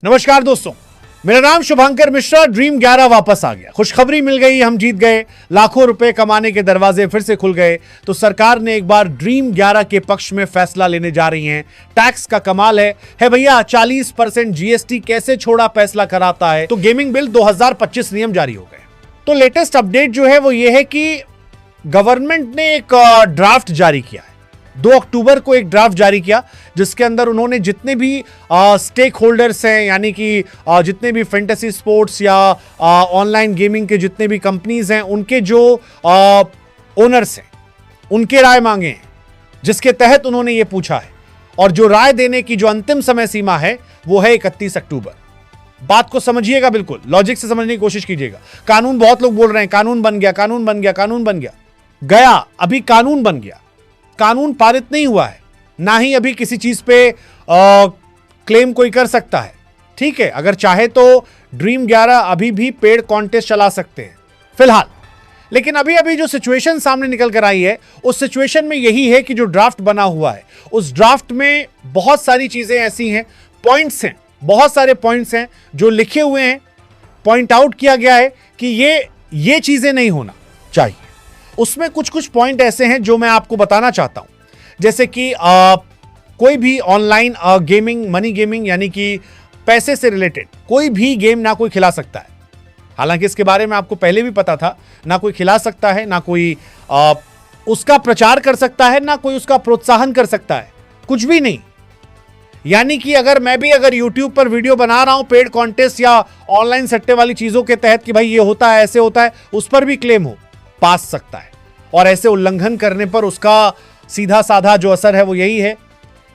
नमस्कार दोस्तों, मेरा नाम शुभंकर मिश्रा। ड्रीम 11 वापस आ गया। खुशखबरी मिल गई, हम जीत गए, लाखों रुपए कमाने के दरवाजे फिर से खुल गए। तो सरकार ने एक बार ड्रीम 11 के पक्ष में फैसला लेने जा रही है। टैक्स का कमाल है भैया, 40% जीएसटी कैसे छोड़ा फैसला कराता है। तो गेमिंग बिल 2025 नियम जारी हो गए। तो लेटेस्ट अपडेट जो है वो ये है कि गवर्नमेंट ने एक ड्राफ्ट जारी किया है। 2 अक्टूबर को एक ड्राफ्ट जारी किया जिसके अंदर उन्होंने जितने भी स्टेक होल्डर्स हैं, यानी कि जितने भी फैंटेसी स्पोर्ट्स या ऑनलाइन गेमिंग के जितने भी कंपनीज हैं, उनके जो ओनर्स हैं उनके राय मांगे हैं, जिसके तहत उन्होंने ये पूछा है। और जो राय देने की जो अंतिम समय सीमा है वो है 31 अक्टूबर। बात को समझिएगा, बिल्कुल लॉजिक से समझने की कोशिश कीजिएगा। कानून, बहुत लोग बोल रहे हैं कानून बन गया, कानून बन गया, कानून बन गया। अभी कानून बन गया, कानून पारित नहीं हुआ है, ना ही अभी किसी चीज पे क्लेम कोई कर सकता है। ठीक है, अगर चाहे तो ड्रीम 11 अभी भी पेड कॉन्टेस्ट चला सकते हैं फिलहाल। लेकिन अभी जो सिचुएशन सामने निकल कर आई है, उस सिचुएशन में यही है कि जो ड्राफ्ट बना हुआ है उस ड्राफ्ट में बहुत सारी चीजें ऐसी हैं, पॉइंट्स हैं, बहुत सारे पॉइंट्स हैं जो लिखे हुए हैं। पॉइंट आउट किया गया है कि ये चीजें नहीं होना चाहिए। उसमें कुछ पॉइंट ऐसे हैं जो मैं आपको बताना चाहता हूं, जैसे कि कोई भी ऑनलाइन गेमिंग, मनी गेमिंग, यानी कि पैसे से रिलेटेड कोई भी गेम ना कोई खिला सकता है। हालांकि इसके बारे में आपको पहले भी पता था, ना कोई खिला सकता है, ना कोई उसका प्रचार कर सकता है, ना कोई उसका प्रोत्साहन कर सकता है, कुछ भी नहीं। यानी कि मैं भी YouTube पर वीडियो बना रहा हूं पेड कॉन्टेस्ट या ऑनलाइन सट्टे वाली चीजों के तहत कि भाई ये होता है, ऐसे होता है, उस पर भी क्लेम हो पास सकता है। और ऐसे उल्लंघन करने पर उसका सीधा साधा जो असर है वो यही है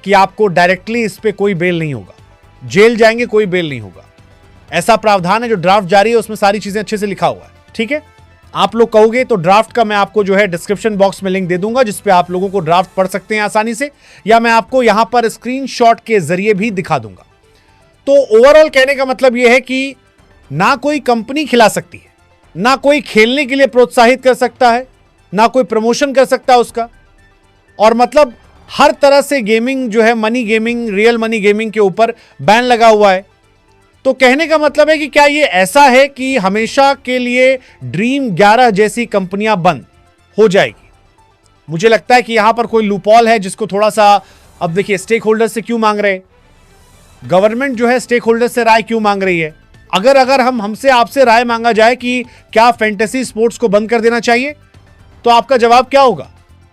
कि आपको डायरेक्टली इस पे कोई बेल नहीं होगा, जेल जाएंगे, कोई बेल नहीं होगा। ऐसा प्रावधान है। जो ड्राफ्ट जारी है उसमें सारी चीजें अच्छे से लिखा हुआ है। ठीक है, आप लोग कहोगे तो ड्राफ्ट का मैं आपको जो है डिस्क्रिप्शन बॉक्स में लिंक दे दूंगा, जिसपे आप लोगों को ड्राफ्ट पढ़ सकते हैं आसानी से, या मैं आपको यहां पर स्क्रीनशॉट के जरिए भी दिखा दूंगा। तो ओवरऑल कहने का मतलब यह है कि ना कोई कंपनी खिला सकती है, ना कोई खेलने के लिए प्रोत्साहित कर सकता है, ना कोई प्रमोशन कर सकता है उसका। और मतलब हर तरह से गेमिंग जो है, money gaming, real money gaming के ऊपर बैन लगा हुआ है। तो कहने का मतलब है कि क्या ये ऐसा है कि हमेशा के लिए ड्रीम 11 जैसी कंपनियां बंद हो जाएगी? मुझे लगता है कि यहां पर कोई लूपहॉल है जिसको थोड़ा सा, अब देखिए स्टेक होल्डर से क्यों मांग रहे हैं, गवर्नमेंट जो है स्टेक होल्डर से राय क्यों मांग रही है? अगर हमसे आपसे राय मांगा जाए कि क्या फैंटेसी स्पोर्ट्स को बंद कर देना चाहिए, तो आपका जवाब क्या होगा?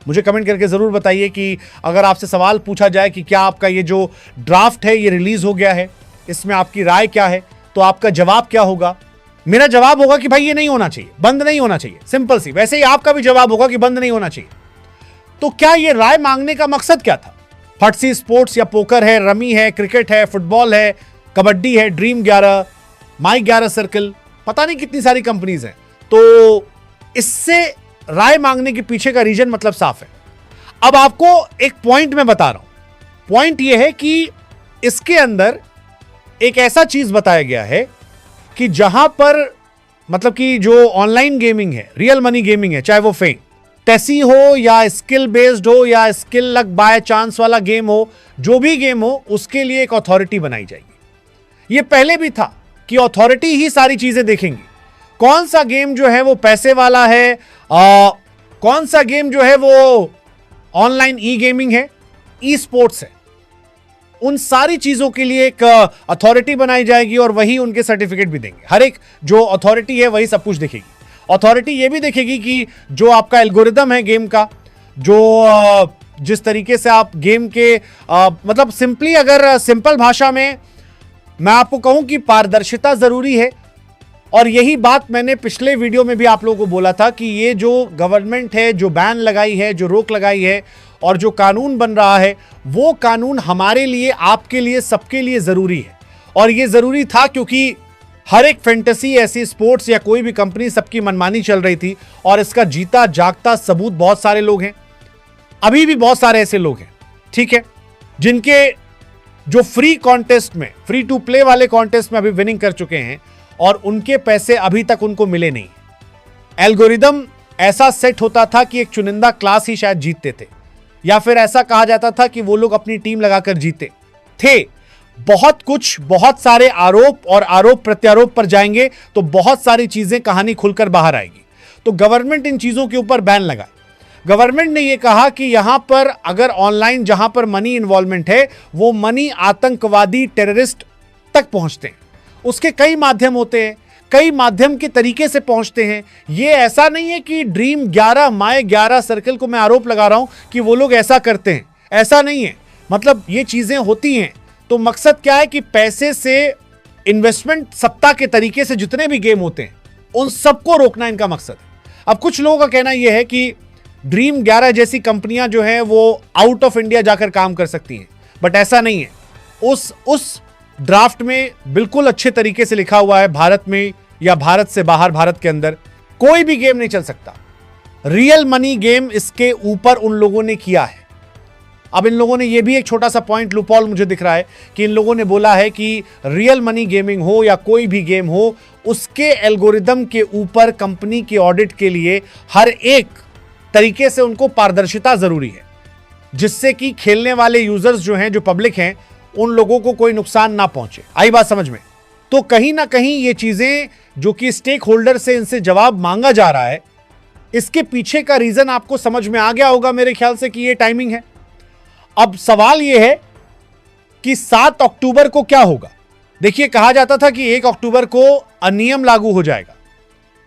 मुझे कमेंट करके जरूर बताइए कि अगर आपसे सवाल पूछा जाए कि क्या आपका ये जो ड्राफ्ट है ये रिलीज हो गया है, इसमें आपकी राय क्या है, तो आपका जवाब क्या होगा? मेरा जवाब होगा कि भाई ये नहीं होना चाहिए, बंद नहीं होना चाहिए, सिंपल सी। वैसे ही आपका भी जवाब होगा कि बंद नहीं होना चाहिए। तो क्या ये राय मांगने का मकसद क्या था? फटसी स्पोर्ट्स या पोकर है, रमी है, क्रिकेट है, फुटबॉल है, कबड्डी है, ड्रीम 11, माई 11 सर्कल, पता नहीं कितनी सारी कंपनीज हैं। तो इससे राय मांगने के पीछे का रीजन मतलब साफ है। अब आपको एक पॉइंट मैं बता रहा हूं। पॉइंट यह है कि इसके अंदर एक ऐसा चीज बताया गया है कि जहां पर मतलब कि जो ऑनलाइन गेमिंग है, रियल मनी गेमिंग है, चाहे वो फैंटेसी हो या स्किल बेस्ड हो या स्किल लक बाय चांस वाला गेम हो, जो भी गेम हो, उसके लिए एक अथॉरिटी बनाई जाएगी। ये पहले भी था कि अथॉरिटी ही सारी चीजें देखेंगी। कौन सा गेम जो है वो पैसे वाला है, कौन सा गेम जो है वो ऑनलाइन ई गेमिंग है, ई स्पोर्ट्स है, उन सारी चीजों के लिए एक अथॉरिटी बनाई जाएगी और वही उनके सर्टिफिकेट भी देंगे। हर एक जो अथॉरिटी है वही सब कुछ देखेगी। अथॉरिटी ये भी देखेगी कि जो आपका एल्गोरिदम है गेम का, जो जिस तरीके से आप गेम के मतलब सिंपली, अगर सिंपल भाषा में मैं आपको कहूं कि पारदर्शिता जरूरी है। और यही बात मैंने पिछले वीडियो में भी आप लोगों को बोला था कि ये जो गवर्नमेंट है, जो बैन लगाई है, जो रोक लगाई है और जो कानून बन रहा है, वो कानून हमारे लिए, आपके लिए, सबके लिए जरूरी है। और ये जरूरी था क्योंकि हर एक फैंटेसी ऐसी स्पोर्ट्स या कोई भी कंपनी, सबकी मनमानी चल रही थी। और इसका जीता जागता सबूत बहुत सारे लोग हैं, अभी भी बहुत सारे ऐसे लोग हैं, ठीक है, जिनके जो फ्री कॉन्टेस्ट में, फ्री टू प्ले वाले कॉन्टेस्ट में अभी विनिंग कर चुके हैं और उनके पैसे अभी तक उनको मिले नहीं। एल्गोरिदम ऐसा सेट होता था कि एक चुनिंदा क्लास ही शायद जीतते थे, या फिर ऐसा कहा जाता था कि वो लोग अपनी टीम लगाकर जीते थे। बहुत कुछ, बहुत सारे आरोप और आरोप प्रत्यारोप पर जाएंगे तो बहुत सारी चीजें, कहानी खुलकर बाहर आएगी। तो गवर्नमेंट इन चीजों के ऊपर बैन लगाए। गवर्नमेंट ने यह कहा कि यहां पर अगर ऑनलाइन जहां पर मनी इन्वॉल्वमेंट है, वो मनी आतंकवादी टेररिस्ट तक पहुंचते हैं। उसके कई माध्यम होते हैं, कई माध्यम के तरीके से पहुंचते हैं। यह ऐसा नहीं है कि ड्रीम 11 माय 11 सर्कल को मैं आरोप लगा रहा हूं कि वो लोग ऐसा करते हैं, ऐसा नहीं है। मतलब ये चीजें होती हैं। तो मकसद क्या है कि पैसे से इन्वेस्टमेंट सत्ता के तरीके से जितने भी गेम होते हैं उन सबको रोकना इनका मकसद है। अब कुछ लोगों का कहना यह है कि ड्रीम 11 जैसी कंपनियां जो हैं वो आउट ऑफ इंडिया जाकर काम कर सकती हैं, बट ऐसा नहीं है। उस ड्राफ्ट में बिल्कुल अच्छे तरीके से लिखा हुआ है, भारत में या भारत से बाहर, भारत के अंदर कोई भी गेम नहीं चल सकता। रियल मनी गेम इसके ऊपर उन लोगों ने किया है। अब इन लोगों ने यह भी एक छोटा सा पॉइंट, लूपहॉल मुझे दिख रहा है कि इन लोगों ने बोला है कि रियल मनी गेमिंग हो या कोई भी गेम हो, उसके एल्गोरिदम के ऊपर कंपनी के ऑडिट के लिए हर एक तरीके से उनको पारदर्शिता जरूरी है, जिससे कि खेलने वाले यूजर्स जो हैं, जो पब्लिक हैं, उन लोगों को कोई नुकसान ना पहुंचे। आई बात समझ में? तो कहीं ना कहीं ये चीजें जो कि स्टेक होल्डर से इनसे जवाब मांगा जा रहा है, इसके पीछे का रीजन आपको समझ में आ गया होगा मेरे ख्याल से कि ये टाइमिंग है। अब सवाल यह है कि 7 अक्टूबर को क्या होगा। देखिए, कहा जाता था कि 1 अक्टूबर को नियम लागू हो जाएगा,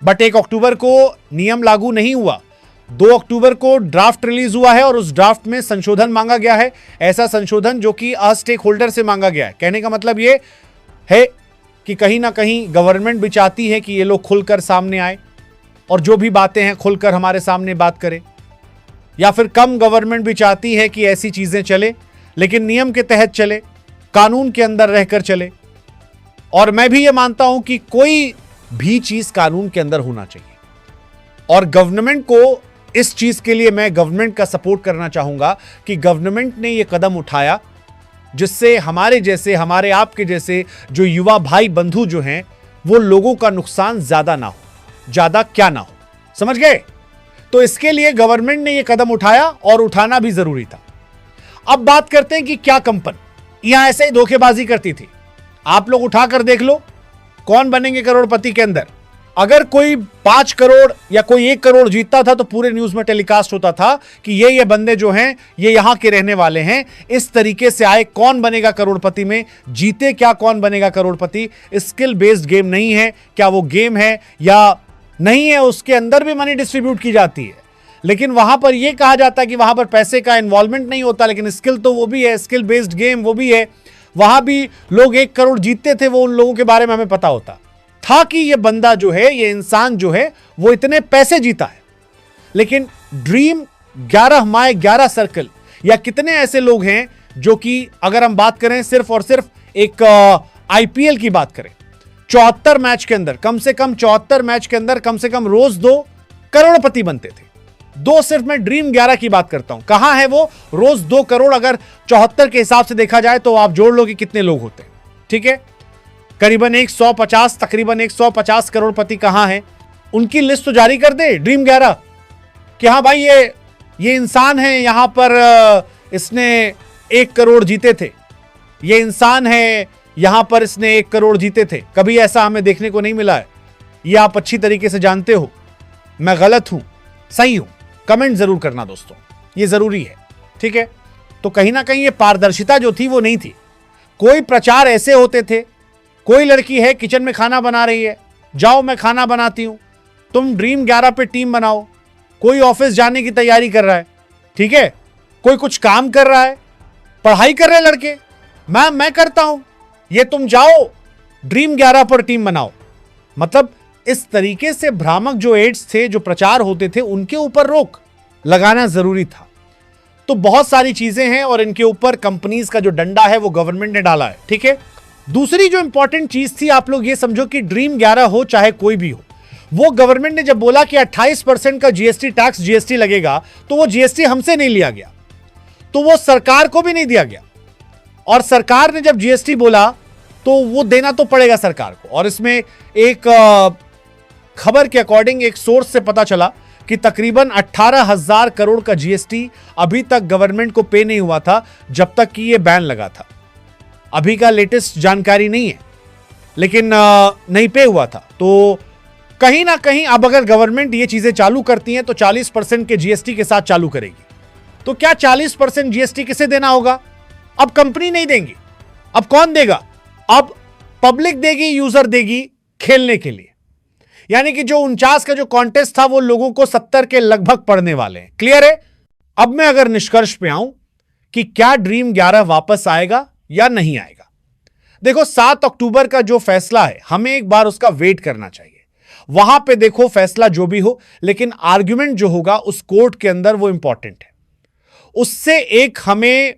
बट 1 अक्टूबर को नियम लागू नहीं हुआ। 2 अक्टूबर को ड्राफ्ट रिलीज हुआ है और उस ड्राफ्ट में संशोधन मांगा गया है। ऐसा संशोधन जो कि स्टेक होल्डर से मांगा गया है। कहने का मतलब ये है कि कहीं ना कहीं गवर्नमेंट भी चाहती है कि ये लोग खुलकर सामने आए और जो भी बातें हैं खुलकर हमारे सामने बात करें, या फिर कम गवर्नमेंट भी चाहती है कि ऐसी चीजें चले लेकिन नियम के तहत चले, कानून के अंदर रहकर चले। और मैं भी ये मानता हूं कि कोई भी चीज कानून के अंदर होना चाहिए, और गवर्नमेंट को इस चीज के लिए मैं गवर्नमेंट का सपोर्ट करना चाहूंगा कि गवर्नमेंट ने यह कदम उठाया जिससे हमारे जैसे, हमारे आपके जैसे जो युवा भाई बंधु जो हैं, वो लोगों का नुकसान ज्यादा ना हो, ज्यादा क्या ना हो। समझ गए? तो इसके लिए गवर्नमेंट ने यह कदम उठाया और उठाना भी जरूरी था। अब बात करते हैं कि क्या कंपनी यहां ऐसे ही धोखेबाजी करती थी। आप लोग उठाकर देख लो कौन बनेंगे करोड़पति के अंदर। अगर कोई 5 करोड़ या कोई 1 करोड़ जीतता था तो पूरे न्यूज में टेलीकास्ट होता था कि ये बंदे जो हैं ये यहां के रहने वाले हैं, इस तरीके से आए। कौन बनेगा करोड़पति में, जीते क्या, कौन बनेगा करोड़पति। स्किल बेस्ड गेम नहीं है, क्या वो गेम है या नहीं है, उसके अंदर भी मनी डिस्ट्रीब्यूट की जाती है, लेकिन वहां पर यह कहा जाता है कि वहां पर पैसे का इन्वॉल्वमेंट नहीं होता, लेकिन स्किल तो वो भी है, स्किल बेस्ड गेम वो भी है। वहां भी लोग 1 करोड़ जीतते थे, वो उन लोगों के बारे में हमें पता होता था कि ये बंदा जो है, ये इंसान जो है, वो इतने पैसे जीता है। लेकिन ड्रीम 11 माय 11 सर्कल या कितने ऐसे लोग हैं जो कि अगर हम बात करें सिर्फ और सिर्फ एक आईपीएल की बात करें, 74 मैच के अंदर, कम से कम 74 मैच के अंदर कम से कम रोज 2 करोड़पति बनते थे। 2 सिर्फ मैं ड्रीम 11 की बात करता हूं। कहां है वो रोज 2 करोड़? अगर 74 के हिसाब से देखा जाए तो आप जोड़ लो कि कितने लोग होते हैं। ठीक है, करीबन 150, तकरीबन 150 करोड़पति कहां है, उनकी लिस्ट तो जारी कर दे ड्रीम 11 कि हाँ भाई ये इंसान है, यहां पर इसने 1 करोड़ जीते थे, ये इंसान है, यहां पर इसने 1 करोड़ जीते थे। कभी ऐसा हमें देखने को नहीं मिला है। ये आप अच्छी तरीके से जानते हो। मैं गलत हूं, सही हूं, कमेंट जरूर करना दोस्तों, ये जरूरी है। ठीक है, तो कहीं ना कहीं ये पारदर्शिता जो थी वो नहीं थी। कोई प्रचार ऐसे होते थे, कोई लड़की है किचन में खाना बना रही है, जाओ मैं खाना बनाती हूं, तुम ड्रीम 11 पे टीम बनाओ। कोई ऑफिस जाने की तैयारी कर रहा है, ठीक है, कोई कुछ काम कर रहा है, पढ़ाई कर रहे हैं लड़के, मैं करता हूं, ये तुम जाओ ड्रीम 11 पर टीम बनाओ। मतलब इस तरीके से भ्रामक जो एड्स थे, जो प्रचार होते थे, उनके ऊपर रोक लगाना जरूरी था। तो बहुत सारी चीजें हैं और इनके ऊपर कंपनीज का जो डंडा है वो गवर्नमेंट ने डाला है। ठीक है, दूसरी जो इंपॉर्टेंट चीज थी, आप लोग ये समझो कि ड्रीम 11 हो चाहे कोई भी हो, वो गवर्नमेंट ने जब बोला कि 28% का जीएसटी टैक्स जीएसटी लगेगा, तो वो जीएसटी हमसे नहीं लिया गया, तो वो सरकार को भी नहीं दिया गया। और सरकार ने जब जीएसटी बोला तो वो देना तो पड़ेगा सरकार को। और इसमें एक खबर के अकॉर्डिंग, एक सोर्स से पता चला कि तकरीबन 18,000 करोड़ का जीएसटी अभी तक गवर्नमेंट को पे नहीं हुआ था, जब तक कि ये बैन लगा था। अभी का लेटेस्ट जानकारी नहीं है, लेकिन नहीं पे हुआ था। तो कहीं ना कहीं अब अगर गवर्नमेंट ये चीजें चालू करती है तो 40% के जीएसटी के साथ चालू करेगी। तो क्या 40% जीएसटी किसे देना होगा? अब कंपनी नहीं देंगी, अब कौन देगा? अब पब्लिक देगी, यूजर देगी खेलने के लिए। यानी कि जो 49 का जो कॉन्टेस्ट था वो लोगों को 70 के लगभग पड़ने वाले हैं। क्लियर है? अब मैं अगर निष्कर्ष पे आऊं कि क्या ड्रीम 11 वापस आएगा या नहीं आएगा, देखो 7 अक्टूबर का जो फैसला है हमें एक बार उसका वेट करना चाहिए। वहां पे देखो फैसला जो भी हो, लेकिन आर्ग्यूमेंट जो होगा उस कोर्ट के अंदर वो इंपॉर्टेंट है। उससे एक हमें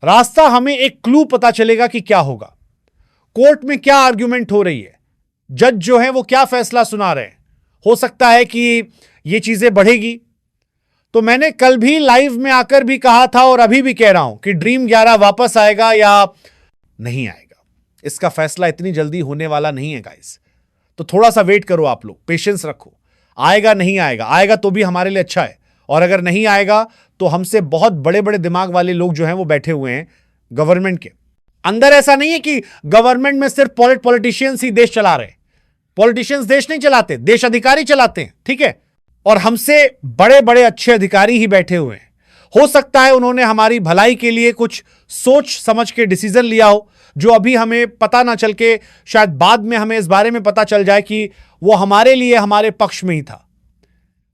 रास्ता, हमें एक क्लू पता चलेगा कि क्या होगा, कोर्ट में क्या आर्ग्यूमेंट हो रही है, जज जो है वो क्या फैसला सुना रहे हैं। हो सकता है कि ये चीजें बढ़ेगी। तो मैंने कल भी लाइव में आकर भी कहा था और अभी भी कह रहा हूं कि ड्रीम 11 वापस आएगा या नहीं आएगा, इसका फैसला इतनी जल्दी होने वाला नहीं है गाइस। तो थोड़ा सा वेट करो, आप लोग पेशेंस रखो। आएगा नहीं आएगा, आएगा तो भी हमारे लिए अच्छा है, और अगर नहीं आएगा तो हमसे बहुत बड़े बड़े दिमाग वाले लोग जो हैं वो बैठे हुए हैं गवर्नमेंट के अंदर। ऐसा नहीं है कि गवर्नमेंट में सिर्फ पॉलिटिशियंस ही देश चला रहे। पॉलिटिशियंस देश नहीं चलाते, देश अधिकारी चलाते हैं, ठीक है? और हमसे बड़े बड़े अच्छे अधिकारी ही बैठे हुए हैं। हो सकता है उन्होंने हमारी भलाई के लिए कुछ सोच समझ के डिसीजन लिया हो, जो अभी हमें पता ना चल के शायद बाद में हमें इस बारे में पता चल जाए कि वो हमारे लिए, हमारे पक्ष में ही था।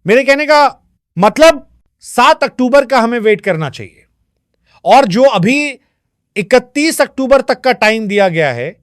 मेरे कहने का मतलब 7 अक्टूबर का हमें वेट करना चाहिए, और जो अभी 31 अक्टूबर तक का टाइम दिया गया है